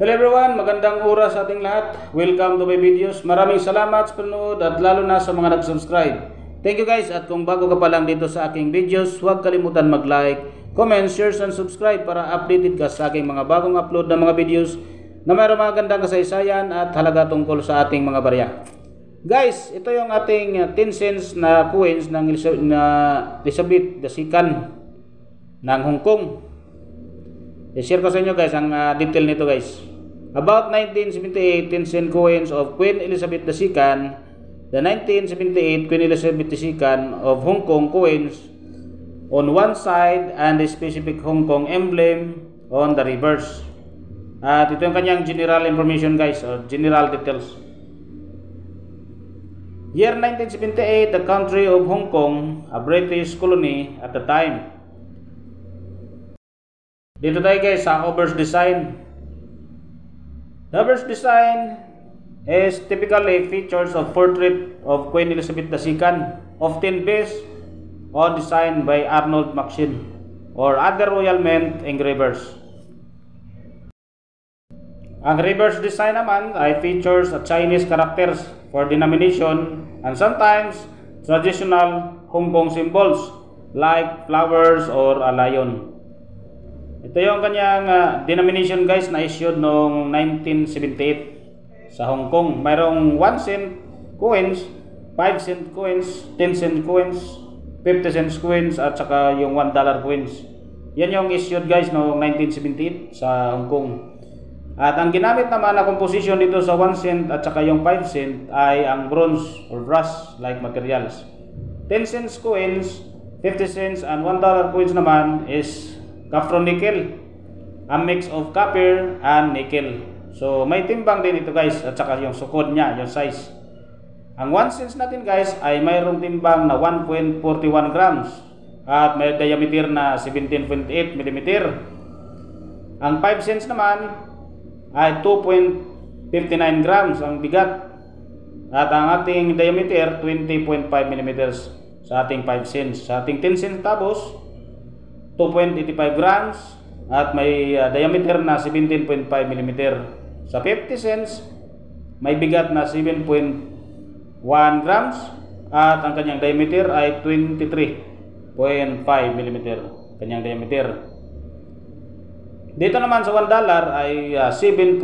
Hello everyone, magandang oras sa ating lahat. Welcome to my videos. Maraming salamat sa panonood at lalo na sa mga nag-subscribe. Thank you guys, at kung bago ka pa lang dito sa aking videos, huwag kalimutan mag-like, comment, share and subscribe para updated ka sa aking mga bagong upload na mga videos na mayroong mga gandang kasaysayan at halaga tungkol sa ating mga barya. Guys, ito yung ating 10 cents na coins ng Elizabeth II ng Hong Kong. I-share ko sa inyo guys ang detail nito guys. About 1978, 10 cent coins of Queen Elizabeth II, the 1978 Queen Elizabeth II of Hong Kong coins on one side and the specific Hong Kong emblem on the reverse. At ito yung kanyang general information guys, or general details. Year 1978, the country of Hong Kong, a British colony at the time. Dito tayo guys sa obverse design. The obverse design is typically features of portrait of Queen Elizabeth II, often based on design by Arnold Machin or other royal mint engravers. Ang reverse design naman ay features Chinese characters for denomination and sometimes traditional Hong Kong symbols like flowers or a lion. Ito yung kanyang denomination guys na issued noong 1978 sa Hong Kong. Mayroong 1 cent coins, 5 cent coins, 10 cent coins, 50 cent coins at saka yung $1 coins. Yan yung issued guys noong 1978 sa Hong Kong. At ang ginamit naman na composition dito sa 1 cent at saka yung 5 cent ay ang bronze or brass like materials. 10 cents coins, 50 cents and $1 coins naman is Cafro nickel, a mix of copper and nickel. So may timbang din ito guys at saka yung sukod niya, yung size. Ang 1 cents natin guys ay mayroong timbang na 1.41 grams at may diameter na 17.8 mm. Ang 5 cents naman ay 2.59 grams ang bigat at ang ating diameter 20.5 mm sa ating 5 cents. Sa ating 10 cents tapos 2.85 grams at may diameter na 17.5 mm. Sa 50 cents may bigat na 7.1 grams at ang kanyang diameter ay 23.5 mm kanyang diameter. Dito naman sa $1 ay 7.1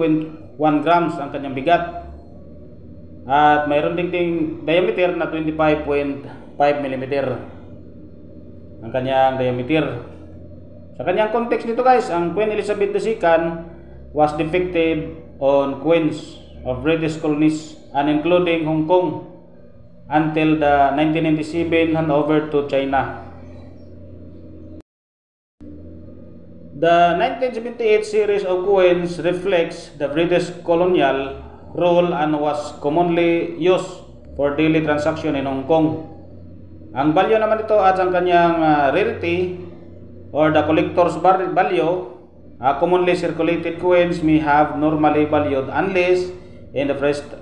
grams ang kanyang bigat at mayroon ding diameter na 25.5 mm ang kanyang diameter. Sa kanyang context nito guys, ang Queen Elizabeth II was depicted on queens of British colonies and including Hong Kong until the 1997 handover to China. The 1978 series of coins reflects the British colonial role and was commonly used for daily transaction in Hong Kong. Ang value naman ito at ang kanyang rarity or the collector's value, commonly circulated coins may have normally valued unless in the present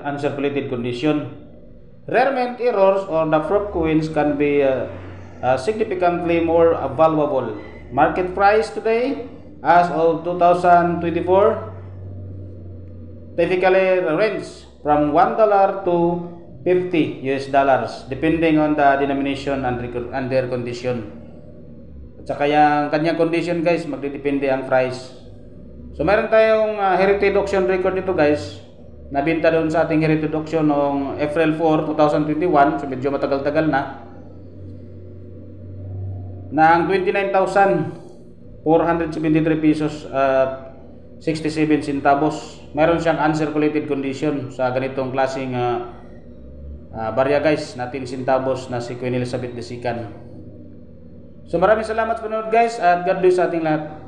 uncirculated condition. Rare mint errors or the fraud coins can be significantly more valuable. Market price today as of 2024 typically range from $1 to $50 depending on the denomination and their condition. At saka yung kanyang condition guys, magdidepende ang price. So meron tayong heritage auction record dito guys, nabenta doon sa ating heritage auction noong April 4, 2021, so medyo matagal-tagal na ang 29,473 pesos at 67 centavos. Meron siyang uncirculated condition sa ganitong klaseng barya guys, na 10 centavos na si Queen Elizabeth II. So maraming salamat sa panonood guys at God bless sa ating lahat.